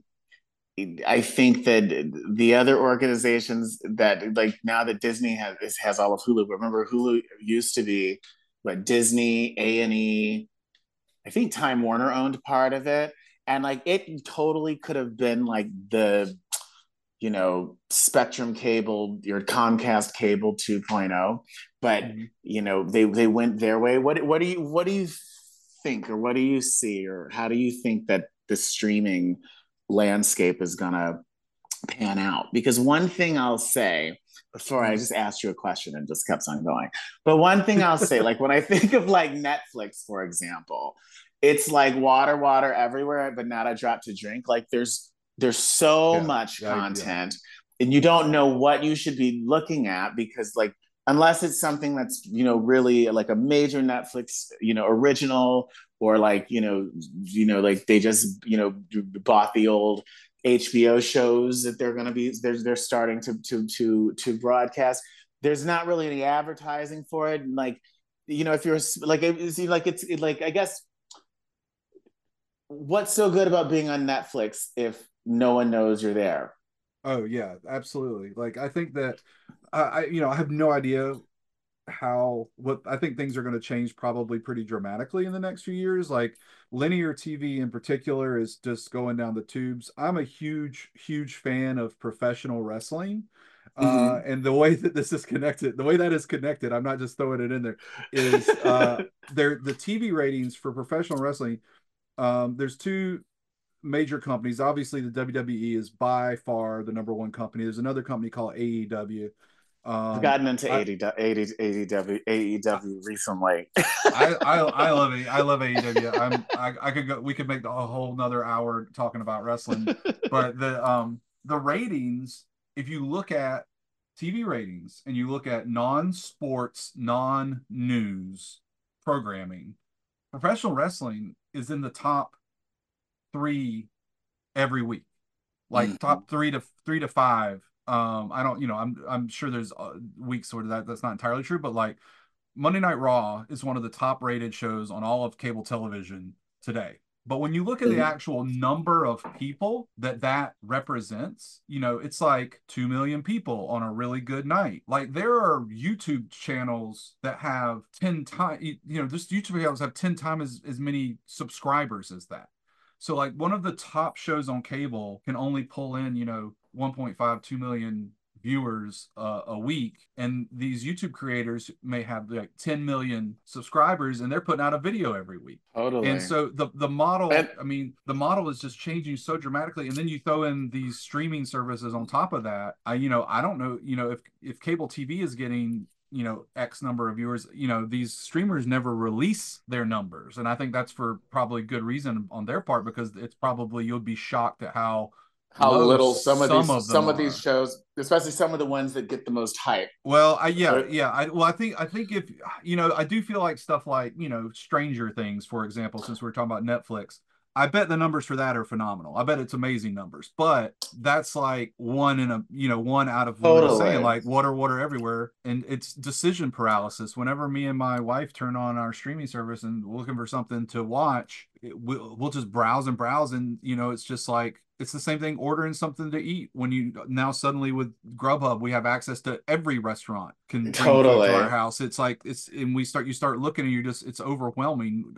I think that the other organizations that like now that Disney has all of Hulu. Remember, Hulu used to be what Disney, A&E, I think Time Warner owned part of it. And like it totally could have been like the, Spectrum cable, your Comcast cable 2.0. But, Mhm. they went their way. What do you think, or what do you see, or how do you think that the streaming landscape is gonna pan out? Because one thing I'll say before I Mhm. just asked you a question and just kept on going, but one thing I'll say, like when I think of like Netflix, for example, it's like water everywhere, but not a drop to drink. Like there's so Yeah. much Yeah. content, and you don't know what you should be looking at because like unless it's something that's really like a major Netflix original, or like like they just bought the old HBO shows that they're going to be they're starting to broadcast. There's not really any advertising for it, and like if you're like it's like I guess what's so good about being on Netflix if no one knows you're there? Oh yeah, absolutely. Like I think that I have no idea how what I think things are going to change probably pretty dramatically in the next few years. Like linear TV in particular is just going down the tubes. I'm a huge fan of professional wrestling. Mm-hmm. And the way that this is connected, the way that is connected, I'm not just throwing it in there, is the TV ratings for professional wrestling. There's two major companies. Obviously, the WWE is by far the number one company. There's another company called AEW, I've gotten into I, AEW recently. I love it. I love AEW. I could go. We could make a whole another hour talking about wrestling, but the ratings. If you look at TV ratings and you look at non-sports, non-news programming, professional wrestling is in the top three every week, like Mhm. top three to five. I don't, I'm sure there's weeks where that's not entirely true, but like Monday Night Raw is one of the top rated shows on all of cable television today. But when you look at the actual number of people that represents, it's like 2 million people on a really good night. Like there are YouTube channels that have 10 times, just YouTube channels have 10 times as many subscribers as that. So like one of the top shows on cable can only pull in, 1.5, 2 million viewers a week, and these YouTube creators may have like 10 million subscribers and they're putting out a video every week. And Totally. so the model, And I mean, the model is just changing so dramatically. And then you throw in these streaming services on top of that. I don't know, if cable TV is getting X number of viewers, these streamers never release their numbers. And I think that's for probably good reason on their part, because it's probably, you'll be shocked at how how low little some of them some of these are. shows, especially some of the ones that get the most hype. Well, I yeah, Or, yeah. I think if I do feel like stuff like, Stranger Things, for example, since we're talking about Netflix, I bet the numbers for that are phenomenal. I bet it's amazing numbers. But that's like one in a, one out of, we were just saying, totally. like water everywhere. And it's decision paralysis. Whenever me and my wife turn on our streaming service and looking for something to watch, we'll just browse and browse. And, it's just like, it's the same thing ordering something to eat. When you now suddenly with Grubhub, we have access to every restaurant can bring food to our Totally. house. It's like and you start looking and it's overwhelming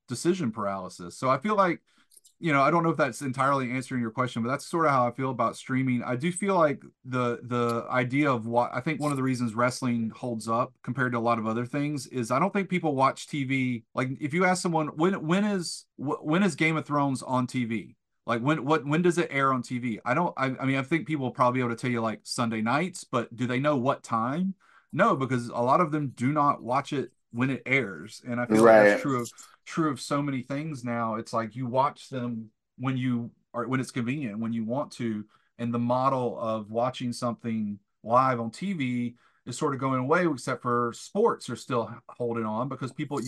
decision paralysis. So I feel like, I don't know if that's entirely answering your question, but that's sort of how I feel about streaming. I do feel like the idea of what I think one of the reasons wrestling holds up compared to a lot of other things is I don't think people watch TV. Like if you ask someone when is Game of Thrones on TV? Like when does it air on TV? I mean I think people will probably be able to tell you like Sunday nights, but do they know what time? No, because a lot of them do not watch it when it airs. And I feel like that's Right. true of so many things now. It's like you watch them when it's convenient, when you want to. And the model of watching something live on TV is sort of going away, except for sports are still holding on, because people,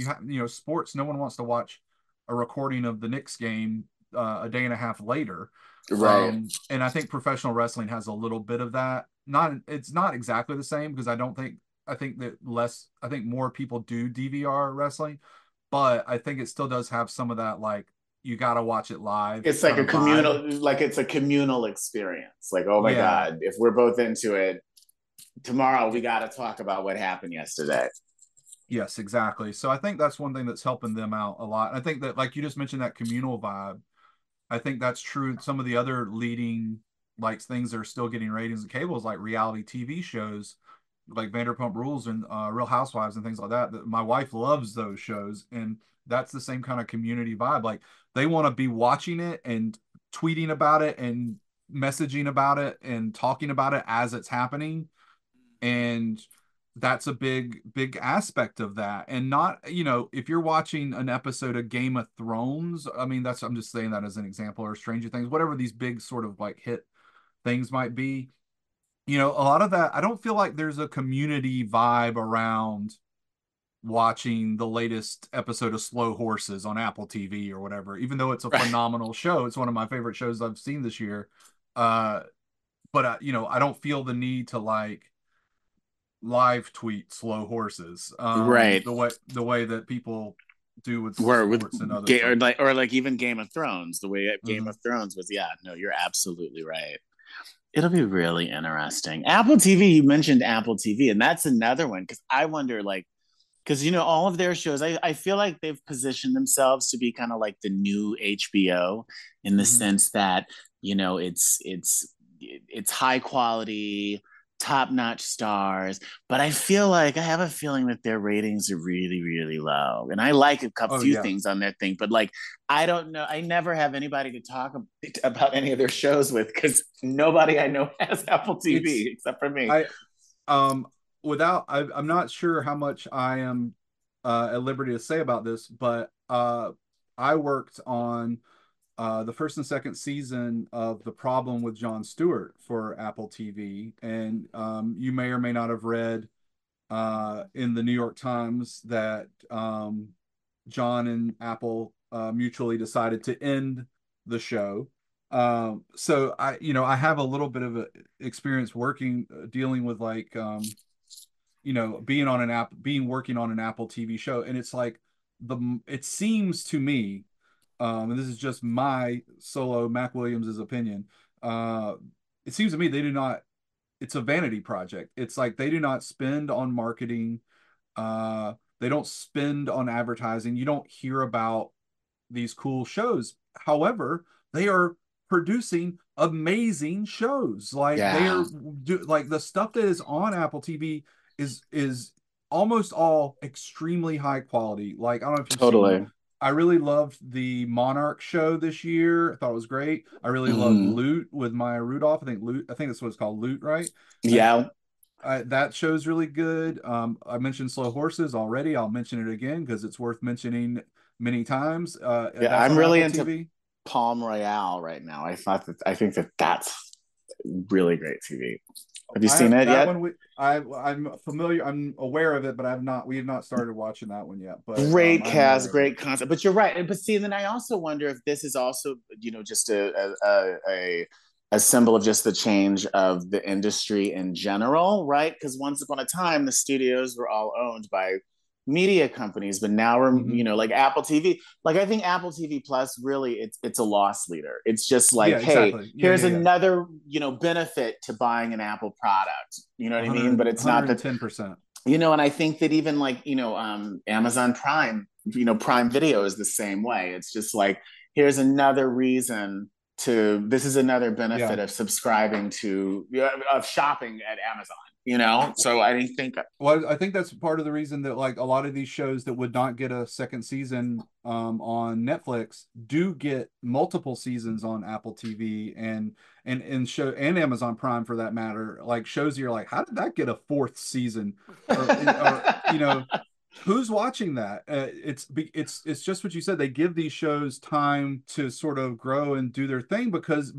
sports, no one wants to watch a recording of the Knicks game a day and a half later. Right. And I think professional wrestling has a little bit of that. It's not exactly the same, because I think more people do DVR wrestling, but I think it still does have some of that, like, you got to watch it live It's like kind a of vibe. communal, like it's a communal experience. Like, oh my Yeah. God, if we're both into it, tomorrow we got to talk about what happened yesterday. Yes, exactly. So I think that's one thing that's helping them out a lot. I think that, like you just mentioned, that communal vibe, I think that's true. Some of the other leading like things that are still getting ratings and cables, like reality TV shows, like Vanderpump Rules and Real Housewives and things like that. That my wife loves those shows, and that's the same kind of community vibe. Like they want to be watching it and tweeting about it and messaging about it and talking about it as it's happening, and that's a big aspect of that. And not, if you're watching an episode of Game of Thrones, I mean, that's, I'm just saying that as an example, or Stranger Things, whatever these big sort of like hit things might be, a lot of that, I don't feel like there's a community vibe around watching the latest episode of Slow Horses on Apple TV or whatever. Even though it's a Right. phenomenal show, it's one of my favorite shows I've seen this year. uh but I don't feel the need to like live tweet Slow Horses Right. the way that people do with Where with sports and other gay stuff. or like even Game of Thrones, the way Game Hmm. of Thrones was, yeah, no, you're absolutely right. It'll be really interesting. Apple TV, you mentioned Apple TV, and that's another one because I wonder, like, because all of their shows, I feel like they've positioned themselves to be kind of like the new HBO in the Hmm. sense that it's high quality, top notch stars, but I feel like I have a feeling that their ratings are really really low, and I like a Oh few yeah. things on their thing, but like I don't know, I never have anybody to talk about any of their shows with because nobody I know has Apple It's TV except for me. I um, I'm not sure how much I am at liberty to say about this, but I worked on the first and second season of The Problem with Jon Stewart for Apple TV, and you may or may not have read in the New York Times that John and Apple mutually decided to end the show. So I have a little bit of a experience working, dealing with like, being working on an Apple TV show, and it's like it seems to me, and this is just my solo Mac Williams's opinion. Uh, it seems to me they do not. It's a vanity project. It's like they do not spend on marketing. They don't spend on advertising. You don't hear about these cool shows. However, they are producing amazing shows. Like they Yeah, are like the stuff that is on Apple TV is almost all extremely high quality. Like I don't know if you've seen. totally. I really loved the Monarch show this year. I thought it was great. I really loved Hmm. Loot with Maya Rudolph. I think Loot. I think that's what it's called, Loot, right? I, Yeah, that show's really good. I mentioned Slow Horses already. I'll mention it again because it's worth mentioning many times. yeah. That's I'm on really Apple into TV. Palm Royale right now. I think that that's really great TV. Have you I seen have it that yet? one. I'm familiar. I'm aware of it, but we have not started watching that one yet. But Great I'm cast, aware of it. great concept. But you're right. But see, then I also wonder if this is also, just a symbol of just the change of the industry in general, right? Because once upon a time, the studios were all owned by media companies, but now we're, Hmm. like Apple TV. Like I think Apple TV Plus really it's a loss leader. It's just Yeah, like, hey, exactly. Yeah, here's yeah, yeah. another, benefit to buying an Apple product. You know what I mean? But 100, it's not that 110%. and I think that even like Amazon Prime, Prime Video is the same way. It's just like, here's another reason to this is another Yeah. benefit of subscribing to of shopping at Amazon. So I think Well, I think that's part of the reason that like a lot of these shows that would not get a second season on Netflix do get multiple seasons on Apple TV and show and Amazon Prime for that matter. Like shows you're like, how did that get a fourth season? Or who's watching that? It's just what you said. They give these shows time to sort of grow and do their thing because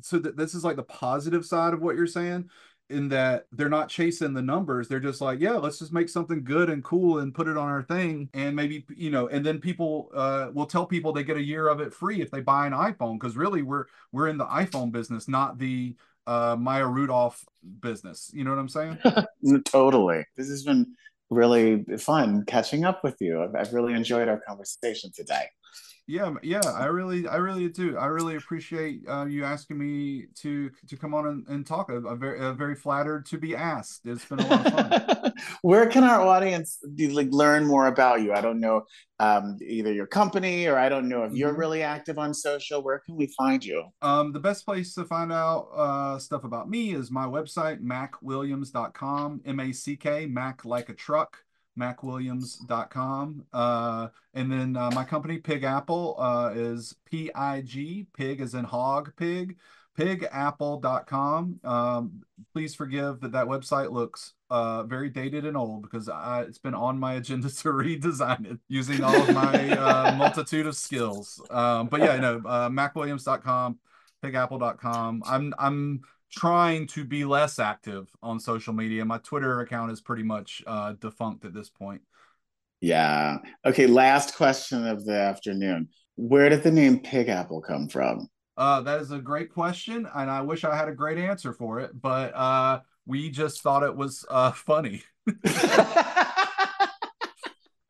so that this is like the positive side of what you're saying, in that they're not chasing the numbers. They're just like, yeah, let's just make something good and cool and put it on our thing. And maybe, and then people will tell people they get a year of it free if they buy an iPhone. Because really we're in the iPhone business, not the Maya Rudolph business. You know what I'm saying? totally. This has been really fun catching up with you. I've really enjoyed our conversation today. Yeah, yeah, I really do. I really appreciate you asking me to come on and talk. I'm very flattered to be asked. It's been a lot of fun. Where can our audience like learn more about you? I don't know, either your company or I don't know if you're Mhm. really active on social. Where can we find you? The best place to find out stuff about me is my website, macwilliams.com, M-A-C-K, Mac like a truck, macwilliams.com. And then my company, Pig Apple, is P-I-G, pig as in hog, pigapple.com. Please forgive that website looks very dated and old because it's been on my agenda to redesign it using all of my multitude of skills. But yeah, no, macwilliams.com, pigapple.com. I'm trying to be less active on social media. My Twitter account is pretty much defunct at this point. Yeah. Okay. Last question of the afternoon. Where did the name Pig Apple come from? That is a great question, and I wish I had a great answer for it, but we just thought it was funny. We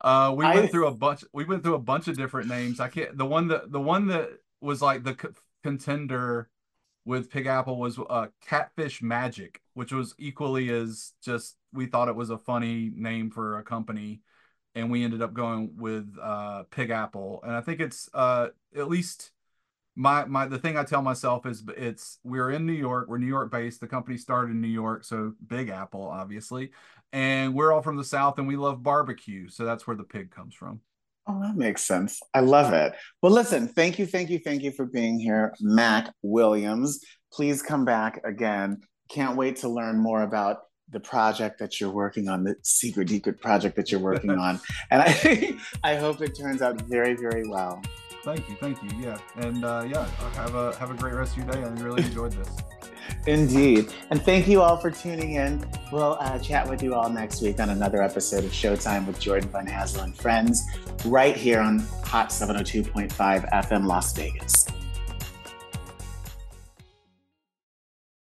went I through a bunch. We went through a bunch of different names. I can't. The one that was like the contender with Pig Apple was Catfish Magic, which was equally as just we thought it was a funny name for a company, and we ended up going with Pig Apple. And I think it's at least my the thing I tell myself is we're in New York, we're New York based. The company started in New York, so Big Apple, obviously, and we're all from the South and we love barbecue, so that's where the pig comes from. Oh, that makes sense. I love it. Well, listen, thank you for being here, Mac Williams. Please come back again. Can't wait to learn more about the project that you're working on, the secret project that you're working on. And I hope it turns out very, very well. Thank you. Yeah, and yeah, have a great rest of your day. I really enjoyed this. Indeed. And thank you all for tuning in. We'll chat with you all next week on another episode of Showtime with Jordan Van Hasel and Friends, right here on Hot 702.5 FM Las Vegas.